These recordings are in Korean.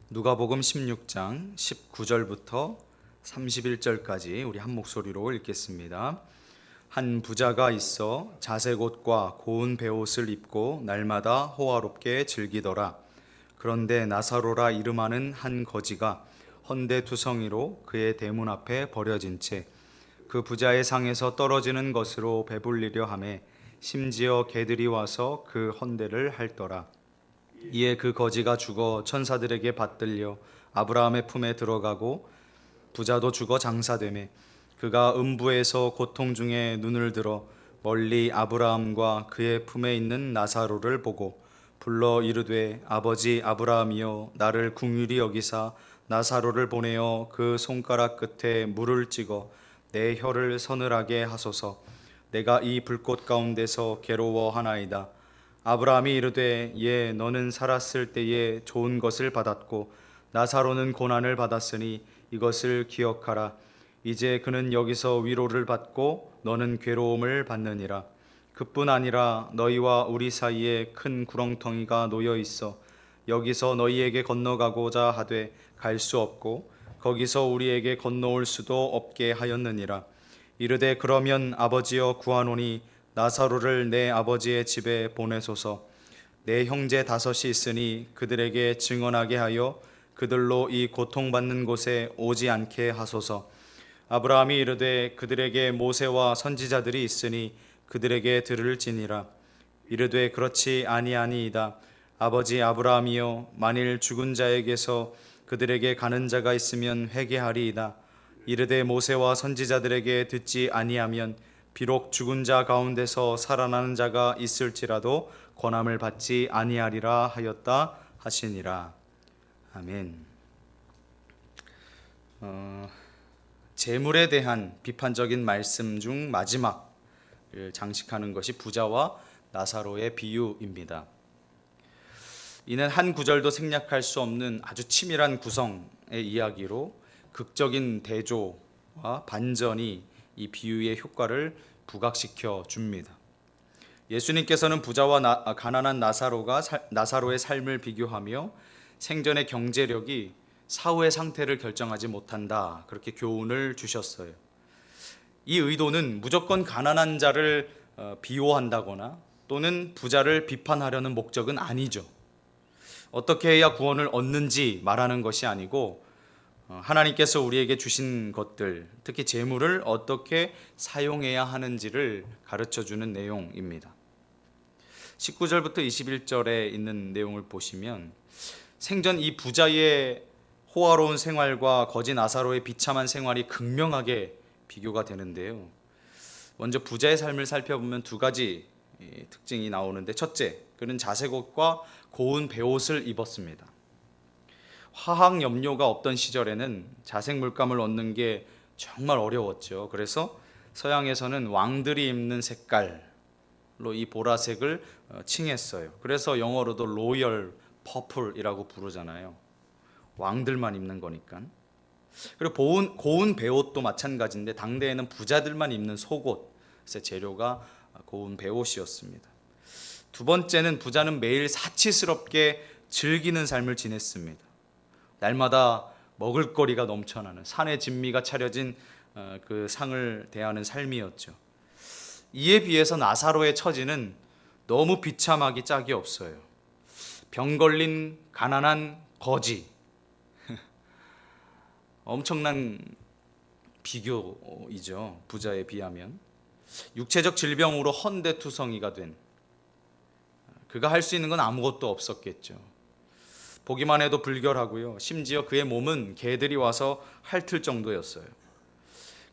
누가복음 16장 19절부터 31절까지 우리 한 목소리로 읽겠습니다. 한 부자가 있어 자색 옷과 고운 베옷을 입고 날마다 호화롭게 즐기더라. 그런데 나사로라 이름하는 한 거지가 헌데투성이로 그의 대문 앞에 버려진 채 그 부자의 상에서 떨어지는 것으로 배불리려 하매 심지어 개들이 와서 그 헌데를 핥더라. 이에 그 거지가 죽어 천사들에게 받들려 아브라함의 품에 들어가고 부자도 죽어 장사되매 그가 음부에서 고통 중에 눈을 들어 멀리 아브라함과 그의 품에 있는 나사로를 보고 불러 이르되 아버지 아브라함이여 나를 긍휼히 여기사 나사로를 보내어 그 손가락 끝에 물을 찍어 내 혀를 서늘하게 하소서. 내가 이 불꽃 가운데서 괴로워하나이다. 아브라함이 이르되 예 너는 살았을 때에 좋은 것을 받았고 나사로는 고난을 받았으니 이것을 기억하라. 이제 그는 여기서 위로를 받고 너는 괴로움을 받느니라. 그뿐 아니라 너희와 우리 사이에 큰 구렁텅이가 놓여 있어 여기서 너희에게 건너가고자 하되 갈 수 없고 거기서 우리에게 건너올 수도 없게 하였느니라. 이르되 그러면 아버지여 구하노니 나사로를 내 아버지의 집에 보내소서. 내 형제 5이 있으니 그들에게 증언하게 하여 그들로 이 고통받는 곳에 오지 않게 하소서. 아브라함이 이르되 그들에게 모세와 선지자들이 있으니 그들에게 들을지니라. 이르되 그렇지 아니하니이다. 아버지 아브라함이여 만일 죽은 자에게서 그들에게 가는 자가 있으면 회개하리이다. 이르되 모세와 선지자들에게 듣지 아니하면 비록 죽은 자 가운데서 살아나는 자가 있을지라도 권함을 받지 아니하리라 하였다 하시니라. 아멘. 재물에 대한 비판적인 말씀 중 마지막을 장식하는 것이 부자와 나사로의 비유입니다. 이는 한 구절도 생략할 수 없는 아주 치밀한 구성의 이야기로 극적인 대조와 반전이 이 비유의 효과를 부각시켜 줍니다. 예수님께서는 부자와 가난한 나사로의 삶을 비교하며 생전의 경제력이 사후의 상태를 결정하지 못한다, 그렇게 교훈을 주셨어요. 이 의도는 무조건 가난한 자를 비호한다거나 또는 부자를 비판하려는 목적은 아니죠. 어떻게 해야 구원을 얻는지 말하는 것이 아니고 하나님께서 우리에게 주신 것들, 특히 재물을 어떻게 사용해야 하는지를 가르쳐주는 내용입니다. 19절부터 21절에 있는 내용을 보시면 생전 이 부자의 호화로운 생활과 거지 나사로의 비참한 생활이 극명하게 비교가 되는데요. 먼저 부자의 삶을 살펴보면 두 가지 특징이 나오는데, 첫째, 그는 자색 옷과 고운 베옷을 입었습니다. 화학 염료가 없던 시절에는 자색 물감을 얻는 게 정말 어려웠죠. 그래서 서양에서는 왕들이 입는 색깔로 이 보라색을 칭했어요. 그래서 영어로도 로열 퍼플이라고 부르잖아요. 왕들만 입는 거니까. 그리고 고운 베옷도 마찬가지인데 당대에는 부자들만 입는 속옷, 그래서 재료가 고운 베옷이었습니다. 두 번째는 부자는 매일 사치스럽게 즐기는 삶을 지냈습니다. 날마다 먹을거리가 넘쳐나는 산의 진미가 차려진 그 상을 대하는 삶이었죠. 이에 비해서 나사로의 처지는 너무 비참하기 짝이 없어요. 병 걸린 가난한 거지. 엄청난 비교이죠. 부자에 비하면. 육체적 질병으로 헌데투성이가 된, 그가 할 수 있는 건 아무것도 없었겠죠. 보기만 해도 불결하고요. 심지어 그의 몸은 개들이 와서 핥을 정도였어요.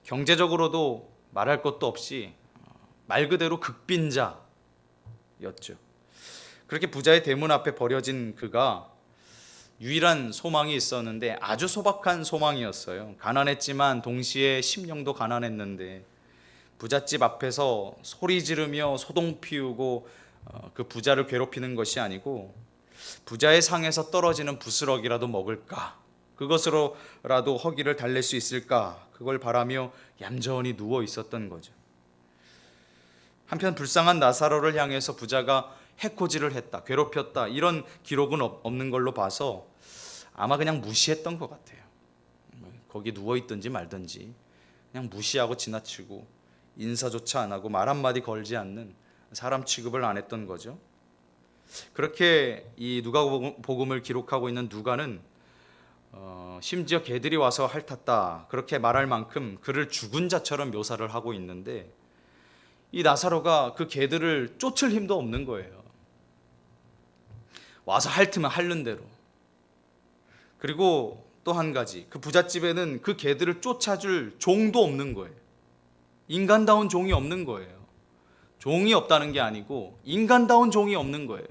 경제적으로도 말할 것도 없이 말 그대로 극빈자였죠. 그렇게 부자의 대문 앞에 버려진 그가 유일한 소망이 있었는데 아주 소박한 소망이었어요. 가난했지만 동시에 심령도 가난했는데 부잣집 앞에서 소리 지르며 소동 피우고 그 부자를 괴롭히는 것이 아니고 부자의 상에서 떨어지는 부스러기라도 먹을까, 그것으로라도 허기를 달랠 수 있을까, 그걸 바라며 얌전히 누워 있었던 거죠. 한편 불쌍한 나사로를 향해서 부자가 해코지를 했다, 괴롭혔다, 이런 기록은 없는 걸로 봐서 아마 그냥 무시했던 것 같아요. 거기 누워있든지 말든지 그냥 무시하고 지나치고 인사조차 안 하고 말 한마디 걸지 않는 사람 취급을 안 했던 거죠. 그렇게 이 누가복음을 기록하고 있는 누가는 심지어 개들이 와서 핥았다 그렇게 말할 만큼 그를 죽은 자처럼 묘사를 하고 있는데, 이 나사로가 그 개들을 쫓을 힘도 없는 거예요. 와서 핥으면 핥는 대로. 그리고 또 한 가지, 그 부잣집에는 그 개들을 쫓아줄 종도 없는 거예요. 인간다운 종이 없는 거예요. 종이 없다는 게 아니고 인간다운 종이 없는 거예요.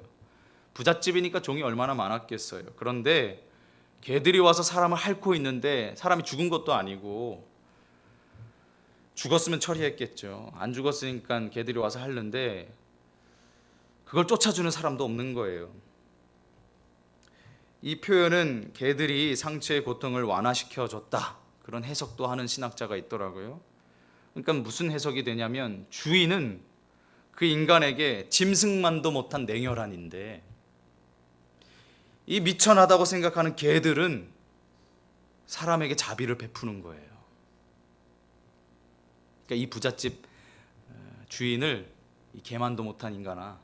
부잣집이니까 종이 얼마나 많았겠어요. 그런데 개들이 와서 사람을 핥고 있는데 사람이 죽은 것도 아니고, 죽었으면 처리했겠죠. 안 죽었으니까 개들이 와서 핥는데 그걸 쫓아주는 사람도 없는 거예요. 이 표현은 개들이 상처의 고통을 완화시켜줬다 그런 해석도 하는 신학자가 있더라고요. 그러니까 무슨 해석이 되냐면, 주인은 그 인간에게 짐승만도 못한 냉혈한인데 이 미천하다고 생각하는 개들은 사람에게 자비를 베푸는 거예요. 그러니까 이 부잣집 주인을 이 개만도 못한 인간아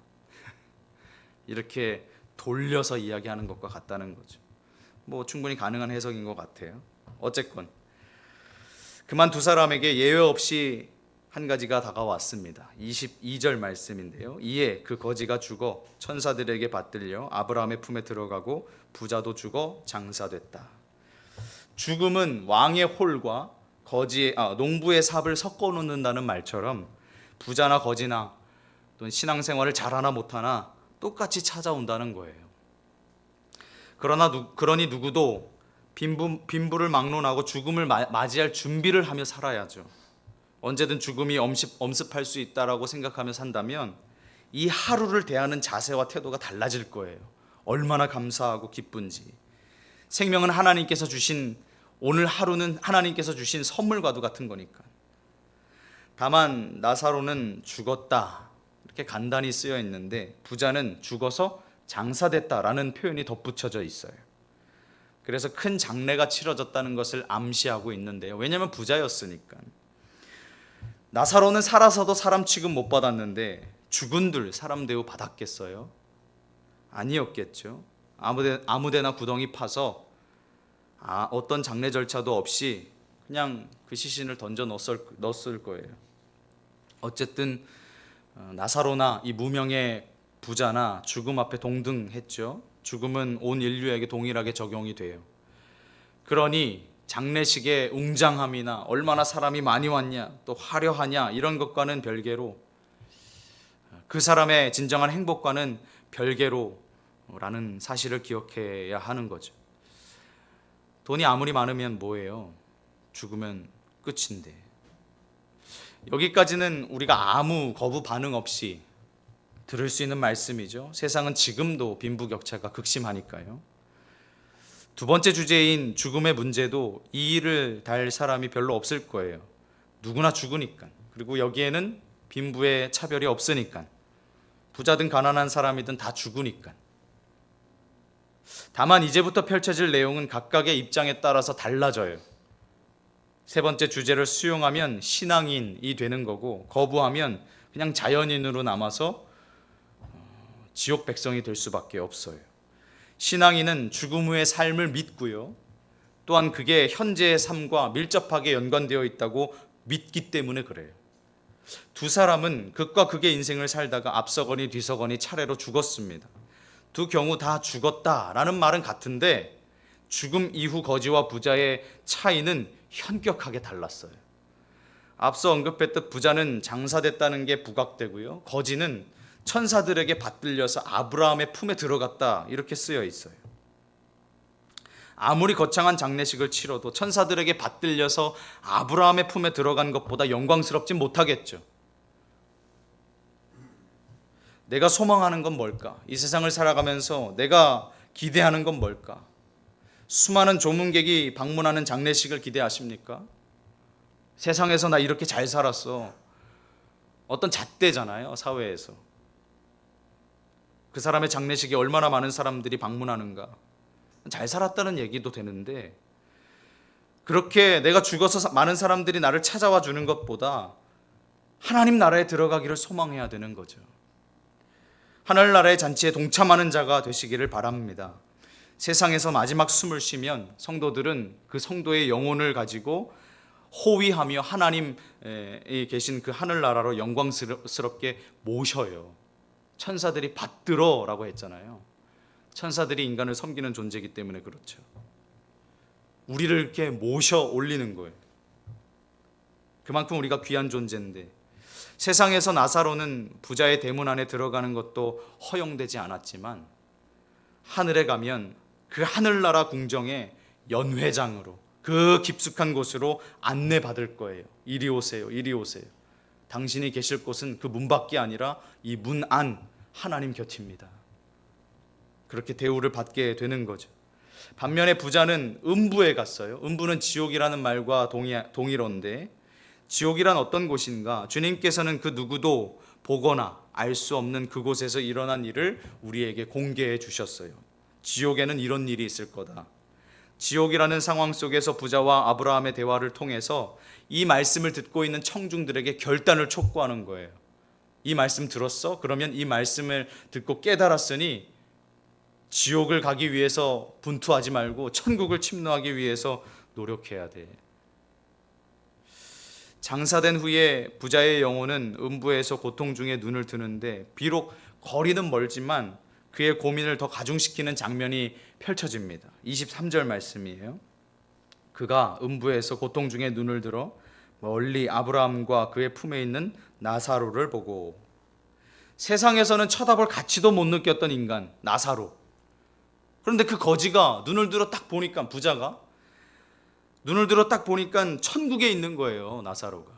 이렇게 돌려서 이야기하는 것과 같다는 거죠. 뭐 충분히 가능한 해석인 것 같아요. 어쨌건 그만 두 사람에게 예외 없이 한 가지가 다가왔습니다. 22절 말씀인데요. 이에 그 거지가 죽어 천사들에게 받들려 아브라함의 품에 들어가고 부자도 죽어 장사됐다. 죽음은 왕의 홀과 농부의 삽을 섞어 놓는다는 말처럼 부자나 거지나 또는 신앙생활을 잘하나 못하나 똑같이 찾아온다는 거예요. 그러니 누구도 빈부를 막론하고 죽음을 맞이할 준비를 하며 살아야죠. 언제든 죽음이 엄습할 수 있다라고 생각하며 산다면 이 하루를 대하는 자세와 태도가 달라질 거예요. 얼마나 감사하고 기쁜지. 생명은 하나님께서 주신, 오늘 하루는 하나님께서 주신 선물과도 같은 거니까. 다만 나사로는 죽었다 이렇게 간단히 쓰여 있는데, 부자는 죽어서 장사됐다라는 표현이 덧붙여져 있어요. 그래서 큰 장례가 치러졌다는 것을 암시하고 있는데요. 왜냐하면 부자였으니까. 나사로는 살아서도 사람 취급 못 받았는데 죽은들 사람 대우 받았겠어요? 아니었겠죠. 아무데나 구덩이 파서 어떤 장례 절차도 없이 그냥 그 시신을 던져 넣었을 거예요. 어쨌든 나사로나 이 무명의 부자나 죽음 앞에 동등했죠. 죽음은 온 인류에게 동일하게 적용이 돼요. 그러니 장례식의 웅장함이나 얼마나 사람이 많이 왔냐, 또 화려하냐 이런 것과는 별개로, 그 사람의 진정한 행복과는 별개로라는 사실을 기억해야 하는 거죠. 돈이 아무리 많으면 뭐예요? 죽으면 끝인데. 여기까지는 우리가 아무 거부 반응 없이 들을 수 있는 말씀이죠. 세상은 지금도 빈부격차가 극심하니까요. 두 번째 주제인 죽음의 문제도 이 일을 달 사람이 별로 없을 거예요. 누구나 죽으니까. 그리고 여기에는 빈부의 차별이 없으니까. 부자든 가난한 사람이든 다 죽으니까. 다만 이제부터 펼쳐질 내용은 각각의 입장에 따라서 달라져요. 세 번째 주제를 수용하면 신앙인이 되는 거고, 거부하면 그냥 자연인으로 남아서 지옥 백성이 될 수밖에 없어요. 신앙인은 죽음 후의 삶을 믿고요. 또한 그게 현재의 삶과 밀접하게 연관되어 있다고 믿기 때문에 그래요. 두 사람은 극과 극의 인생을 살다가 앞서거니 뒤서거니 차례로 죽었습니다. 두 경우 다 죽었다라는 말은 같은데 죽음 이후 거지와 부자의 차이는 현격하게 달랐어요. 앞서 언급했듯 부자는 장사됐다는 게 부각되고요. 거지는 천사들에게 받들려서 아브라함의 품에 들어갔다 이렇게 쓰여 있어요. 아무리 거창한 장례식을 치러도 천사들에게 받들려서 아브라함의 품에 들어간 것보다 영광스럽진 못하겠죠. 내가 소망하는 건 뭘까? 이 세상을 살아가면서 내가 기대하는 건 뭘까? 수많은 조문객이 방문하는 장례식을 기대하십니까? 세상에서 나 이렇게 잘 살았어. 어떤 잣대잖아요, 사회에서. 그 사람의 장례식에 얼마나 많은 사람들이 방문하는가. 잘 살았다는 얘기도 되는데, 그렇게 내가 죽어서 많은 사람들이 나를 찾아와 주는 것보다 하나님 나라에 들어가기를 소망해야 되는 거죠. 하늘나라의 잔치에 동참하는 자가 되시기를 바랍니다. 세상에서 마지막 숨을 쉬면 성도들은 그 성도의 영혼을 가지고 호위하며 하나님이 계신 그 하늘나라로 영광스럽게 모셔요. 천사들이 받들어라고 했잖아요. 천사들이 인간을 섬기는 존재이기 때문에 그렇죠. 우리를 이렇게 모셔 올리는 거예요. 그만큼 우리가 귀한 존재인데, 세상에서 나사로는 부자의 대문 안에 들어가는 것도 허용되지 않았지만 하늘에 가면 그 하늘나라 궁정의 연회장으로, 그 깊숙한 곳으로 안내받을 거예요. 이리 오세요, 이리 오세요. 당신이 계실 곳은 그 문 밖이 아니라 이 문 안 하나님 곁입니다. 그렇게 대우를 받게 되는 거죠. 반면에 부자는 음부에 갔어요. 음부는 지옥이라는 말과 동일어인데, 지옥이란 어떤 곳인가? 주님께서는 그 누구도 보거나 알 수 없는 그곳에서 일어난 일을 우리에게 공개해 주셨어요. 지옥에는 이런 일이 있을 거다. 지옥이라는 상황 속에서 부자와 아브라함의 대화를 통해서 이 말씀을 듣고 있는 청중들에게 결단을 촉구하는 거예요. 이 말씀 들었어? 그러면 이 말씀을 듣고 깨달았으니 지옥을 가기 위해서 분투하지 말고 천국을 침노하기 위해서 노력해야 돼. 장사된 후에 부자의 영혼은 음부에서 고통 중에 눈을 뜨는데, 비록 거리는 멀지만 그의 고민을 더 가중시키는 장면이 펼쳐집니다. 23절 말씀이에요. 그가 음부에서 고통 중에 눈을 들어 멀리 아브라함과 그의 품에 있는 나사로를 보고, 세상에서는 쳐다볼 가치도 못 느꼈던 인간 나사로. 그런데 그 거지가 눈을 들어 딱 보니까, 부자가 눈을 들어 딱 보니까 천국에 있는 거예요, 나사로가.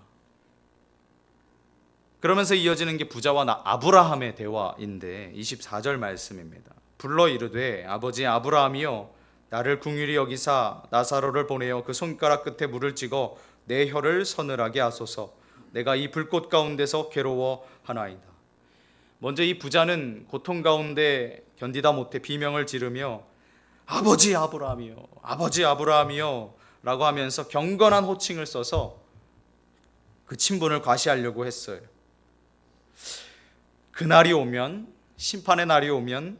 그러면서 이어지는 게 부자와 아브라함의 대화인데 24절 말씀입니다. 불러 이르되 아버지 아브라함이여, 나를 긍휼히 여기사 나사로를 보내어 그 손가락 끝에 물을 찍어 내 혀를 서늘하게 하소서. 내가 이 불꽃 가운데서 괴로워하나이다. 먼저 이 부자는 고통 가운데 견디다 못해 비명을 지르며 아버지 아브라함이여, 아버지 아브라함이여 라고 하면서 경건한 호칭을 써서 그 친분을 과시하려고 했어요. 그날이 오면, 심판의 날이 오면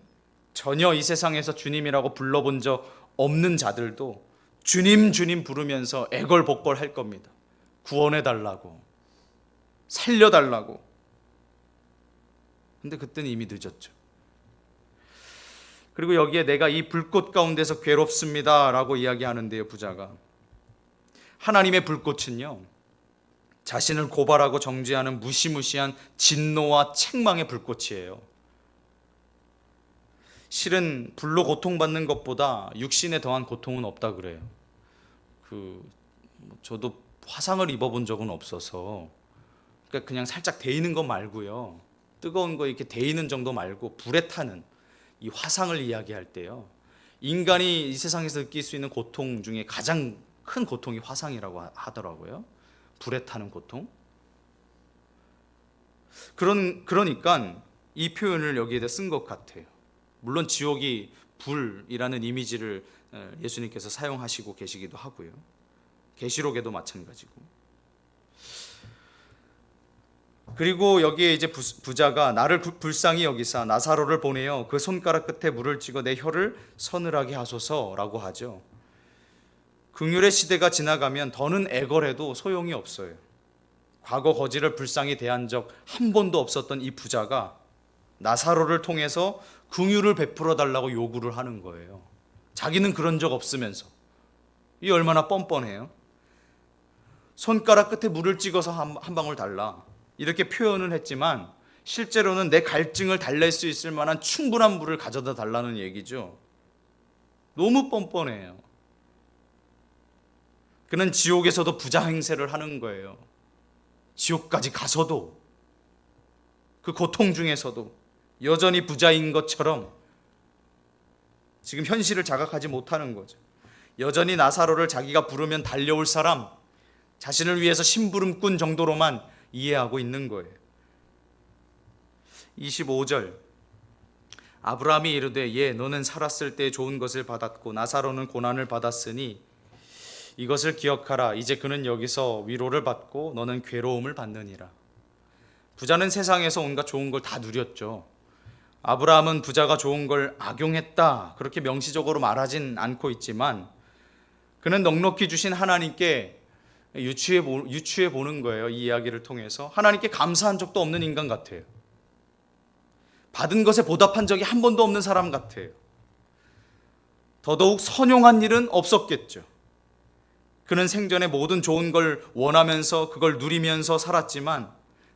전혀 이 세상에서 주님이라고 불러본 적 없는 자들도 주님 주님 부르면서 애걸복걸 할 겁니다. 구원해달라고, 살려달라고. 근데 그때는 이미 늦었죠. 그리고 여기에 내가 이 불꽃 가운데서 괴롭습니다 라고 이야기하는데요, 부자가. 하나님의 불꽃은요, 자신을 고발하고 정죄하는 무시무시한 진노와 책망의 불꽃이에요. 실은 불로 고통받는 것보다 육신에 더한 고통은 없다 그래요. 저도 화상을 입어본 적은 없어서, 그러니까 그냥 살짝 데이는 거 말고요, 뜨거운 거 이렇게 데이는 정도 말고 불에 타는 이 화상을 이야기할 때요, 인간이 이 세상에서 느낄 수 있는 고통 중에 가장 큰 고통이 화상이라고 하더라고요. 불에 타는 고통. 그러니까 이 표현을 여기에다 쓴 것 같아요. 물론 지옥이 불이라는 이미지를 예수님께서 사용하시고 계시기도 하고요. 계시록에도 마찬가지고. 그리고 여기에 이제 부자가 나를 불쌍히 여기사 나사로를 보내어 그 손가락 끝에 물을 찍어 내 혀를 서늘하게 하소서라고 하죠. 긍휼의 시대가 지나가면 더는 애걸해도 소용이 없어요. 과거 거지를 불쌍히 대한 적 한 번도 없었던 이 부자가 나사로를 통해서 긍휼을 베풀어 달라고 요구를 하는 거예요. 자기는 그런 적 없으면서. 이 얼마나 뻔뻔해요. 손가락 끝에 물을 찍어서 한 방울 달라, 이렇게 표현을 했지만 실제로는 내 갈증을 달랠 수 있을 만한 충분한 물을 가져다 달라는 얘기죠. 너무 뻔뻔해요. 그는 지옥에서도 부자 행세를 하는 거예요. 지옥까지 가서도, 그 고통 중에서도 여전히 부자인 것처럼 지금 현실을 자각하지 못하는 거죠. 여전히 나사로를 자기가 부르면 달려올 사람, 자신을 위해서 심부름꾼 정도로만 이해하고 있는 거예요. 25절 아브라함이 이르되 예 너는 살았을 때 좋은 것을 받았고 나사로는 고난을 받았으니 이것을 기억하라. 이제 그는 여기서 위로를 받고 너는 괴로움을 받느니라. 부자는 세상에서 온갖 좋은 걸 다 누렸죠. 아브라함은 부자가 좋은 걸 악용했다 그렇게 명시적으로 말하진 않고 있지만 그는 넉넉히 주신 하나님께 유추해 보는 거예요. 이 이야기를 통해서 하나님께 감사한 적도 없는 인간 같아요. 받은 것에 보답한 적이 한 번도 없는 사람 같아요. 더더욱 선용한 일은 없었겠죠. 그는 생전에 모든 좋은 걸 원하면서 그걸 누리면서 살았지만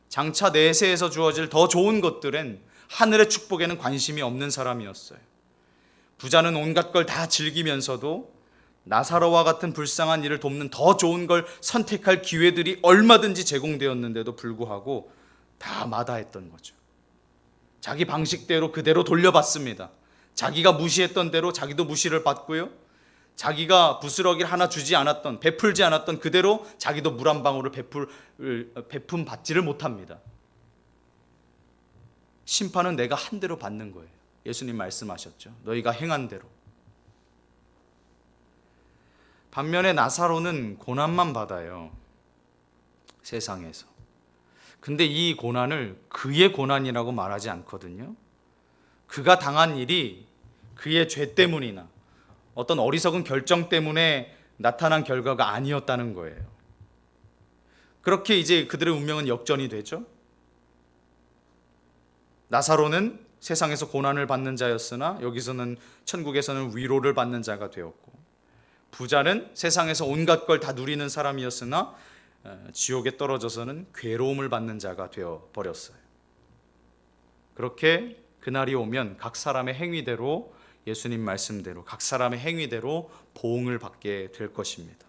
장차 내세에서 주어질 더 좋은 것들엔 하늘의 축복에는 관심이 없는 사람이었어요. 부자는 온갖 걸 다 즐기면서도 나사로와 같은 불쌍한 이를 돕는 더 좋은 걸 선택할 기회들이 얼마든지 제공되었는데도 불구하고 다 마다했던 거죠. 자기 방식대로 그대로 돌려받습니다. 자기가 무시했던 대로 자기도 무시를 받고요. 자기가 부스러기를 하나 주지 않았던, 베풀지 않았던 그대로 자기도 물 한 방울을 베품 받지를 못합니다. 심판은 내가 한 대로 받는 거예요. 예수님 말씀하셨죠. 너희가 행한 대로. 반면에 나사로는 고난만 받아요. 세상에서. 근데 이 고난을 그의 고난이라고 말하지 않거든요. 그가 당한 일이 그의 죄 때문이나 어떤 어리석은 결정 때문에 나타난 결과가 아니었다는 거예요. 그렇게 이제 그들의 운명은 역전이 되죠. 나사로는 세상에서 고난을 받는 자였으나 여기서는 천국에서는 위로를 받는 자가 되었고, 부자는 세상에서 온갖 걸 다 누리는 사람이었으나 지옥에 떨어져서는 괴로움을 받는 자가 되어 버렸어요. 그렇게 그날이 오면 각 사람의 행위대로, 예수님 말씀대로 각 사람의 행위대로 보응을 받게 될 것입니다.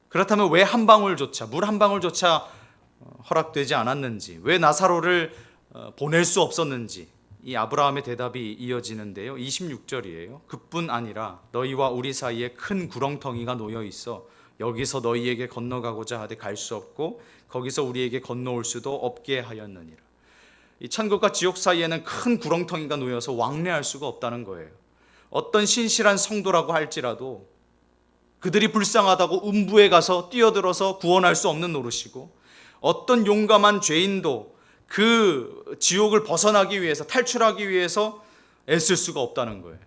그렇다면 왜 한 방울조차, 물 한 방울조차 허락되지 않았는지, 왜 나사로를 보낼 수 없었는지, 이 아브라함의 대답이 이어지는데요. 26절이에요. 그뿐 아니라 너희와 우리 사이에 큰 구렁텅이가 놓여 있어 여기서 너희에게 건너가고자 하되 갈 수 없고 거기서 우리에게 건너올 수도 없게 하였느니라. 이 천국과 지옥 사이에는 큰 구렁텅이가 놓여서 왕래할 수가 없다는 거예요. 어떤 신실한 성도라고 할지라도 그들이 불쌍하다고 음부에 가서 뛰어들어서 구원할 수 없는 노릇이고, 어떤 용감한 죄인도 그 지옥을 벗어나기 위해서, 탈출하기 위해서 애쓸 수가 없다는 거예요.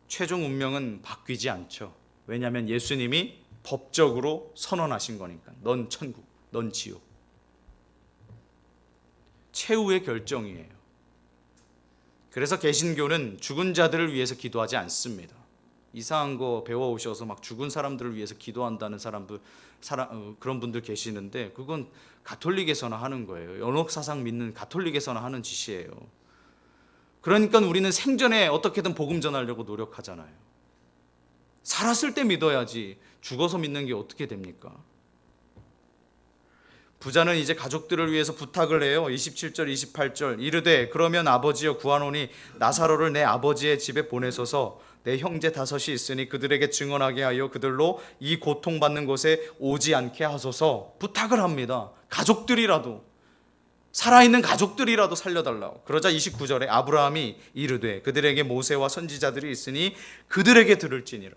최종 운명은 바뀌지 않죠. 왜냐하면 예수님이 법적으로 선언하신 거니까. 넌 천국, 넌 지옥. 최후의 결정이에요. 그래서 개신교는 죽은 자들을 위해서 기도하지 않습니다. 이상한 거 배워오셔서 막 죽은 사람들을 위해서 기도한다는 그런 분들 계시는데, 그건 가톨릭에서나 하는 거예요. 연옥사상 믿는 가톨릭에서나 하는 짓이에요. 그러니까 우리는 생전에 어떻게든 복음 전하려고 노력하잖아요. 살았을 때 믿어야지 죽어서 믿는 게 어떻게 됩니까? 부자는 이제 가족들을 위해서 부탁을 해요. 27절 28절 이르되 그러면 아버지여 구하노니 나사로를 내 아버지의 집에 보내소서. 내 형제 5이 있으니 그들에게 증언하게 하여 그들로 이 고통받는 곳에 오지 않게 하소서. 부탁을 합니다. 가족들이라도, 살아있는 가족들이라도 살려달라고. 그러자 29절에 아브라함이 이르되 그들에게 모세와 선지자들이 있으니 그들에게 들을지니라.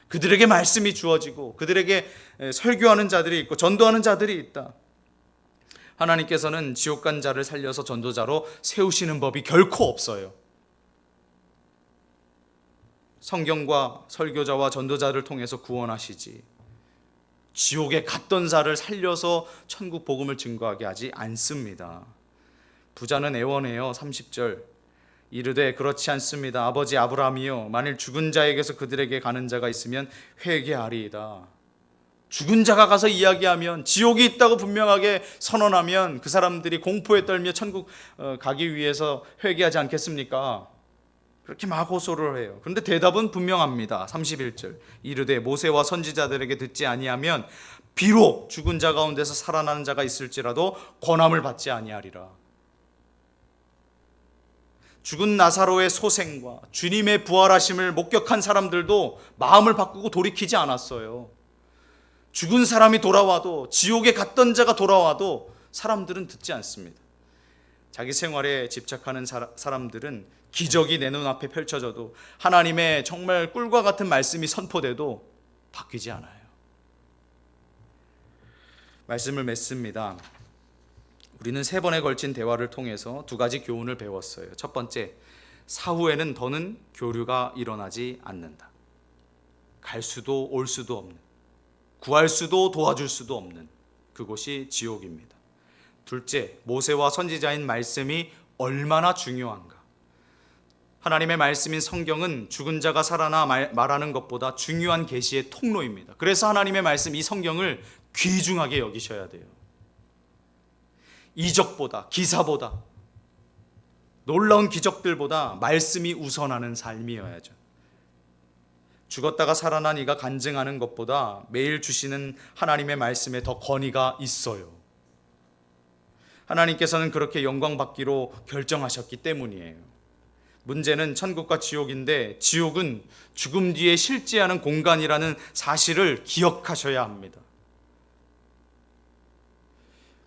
그들에게 말씀이 주어지고 그들에게 설교하는 자들이 있고 전도하는 자들이 있다. 하나님께서는 지옥 간 자를 살려서 전도자로 세우시는 법이 결코 없어요. 성경과 설교자와 전도자를 통해서 구원하시지, 지옥에 갔던 자를 살려서 천국 복음을 증거하게 하지 않습니다. 부자는 애원해요. 30절 이르되 그렇지 않습니다. 아버지 아브라함이요 만일 죽은 자에게서 그들에게 가는 자가 있으면 회개하리이다. 죽은 자가 가서 이야기하면, 지옥이 있다고 분명하게 선언하면 그 사람들이 공포에 떨며 천국 가기 위해서 회개하지 않겠습니까? 그렇게 막 호소를 해요. 그런데 대답은 분명합니다. 31절 이르되 모세와 선지자들에게 듣지 아니하면 비록 죽은 자 가운데서 살아나는 자가 있을지라도 권함을 받지 아니하리라. 죽은 나사로의 소생과 주님의 부활하심을 목격한 사람들도 마음을 바꾸고 돌이키지 않았어요. 죽은 사람이 돌아와도, 지옥에 갔던 자가 돌아와도 사람들은 듣지 않습니다. 자기 생활에 집착하는 사람들은 기적이 내 눈앞에 펼쳐져도, 하나님의 정말 꿀과 같은 말씀이 선포돼도 바뀌지 않아요. 말씀을 맺습니다. 우리는 3번에 걸친 대화를 통해서 2가지 교훈을 배웠어요. 첫 번째, 사후에는 더는 교류가 일어나지 않는다. 갈 수도 올 수도 없는, 구할 수도 도와줄 수도 없는 그곳이 지옥입니다. 둘째, 모세와 선지자인 말씀이 얼마나 중요한가. 하나님의 말씀인 성경은 죽은 자가 살아나 말하는 것보다 중요한 계시의 통로입니다. 그래서 하나님의 말씀, 이 성경을 귀중하게 여기셔야 돼요. 이적보다, 기사보다, 놀라운 기적들보다 말씀이 우선하는 삶이어야죠. 죽었다가 살아난 이가 간증하는 것보다 매일 주시는 하나님의 말씀에 더 권위가 있어요. 하나님께서는 그렇게 영광 받기로 결정하셨기 때문이에요. 문제는 천국과 지옥인데, 지옥은 죽음 뒤에 실제하는 공간이라는 사실을 기억하셔야 합니다.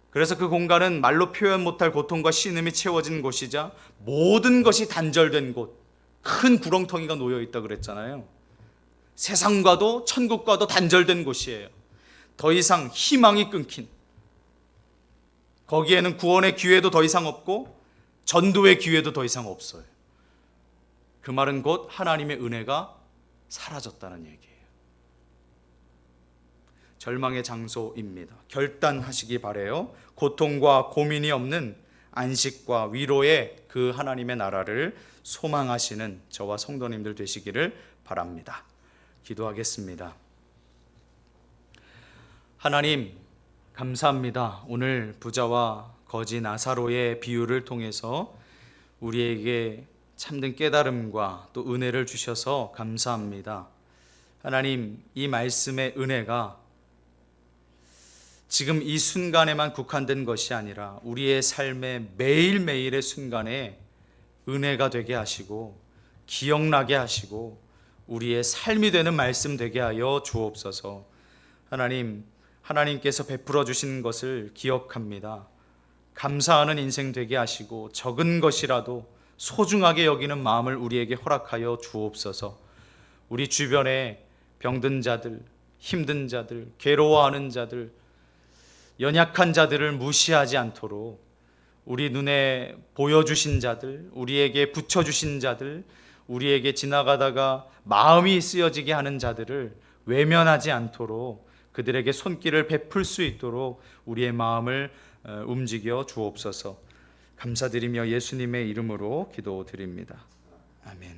그래서 그 공간은 말로 표현 못할 고통과 신음이 채워진 곳이자 모든 것이 단절된 곳, 큰 구렁텅이가 놓여 있다 그랬잖아요. 세상과도 천국과도 단절된 곳이에요. 더 이상 희망이 끊긴, 거기에는 구원의 기회도 더 이상 없고 전도의 기회도 더 이상 없어요. 그 말은 곧 하나님의 은혜가 사라졌다는 얘기예요. 절망의 장소입니다. 결단하시기 바래요. 고통과 고민이 없는 안식과 위로의 그 하나님의 나라를 소망하시는 저와 성도님들 되시기를 바랍니다. 기도하겠습니다. 하나님, 감사합니다. 오늘 부자와 거지 나사로의 비유를 통해서 우리에게 참된 깨달음과 또 은혜를 주셔서 감사합니다. 하나님, 이 말씀의 은혜가 지금 이 순간에만 국한된 것이 아니라 우리의 삶의 매일매일의 순간에 은혜가 되게 하시고 기억나게 하시고 우리의 삶이 되는 말씀 되게 하여 주옵소서. 하나님, 하나님께서 베풀어 주신 것을 기억합니다. 감사하는 인생 되게 하시고 적은 것이라도 소중하게 여기는 마음을 우리에게 허락하여 주옵소서. 우리 주변에 병든 자들, 힘든 자들, 괴로워하는 자들, 연약한 자들을 무시하지 않도록 우리 눈에 보여주신 자들, 우리에게 붙여주신 자들, 우리에게 지나가다가 마음이 쓰여지게 하는 자들을 외면하지 않도록 그들에게 손길을 베풀 수 있도록 우리의 마음을 움직여 주옵소서. 감사드리며 예수님의 이름으로 기도드립니다. 아멘.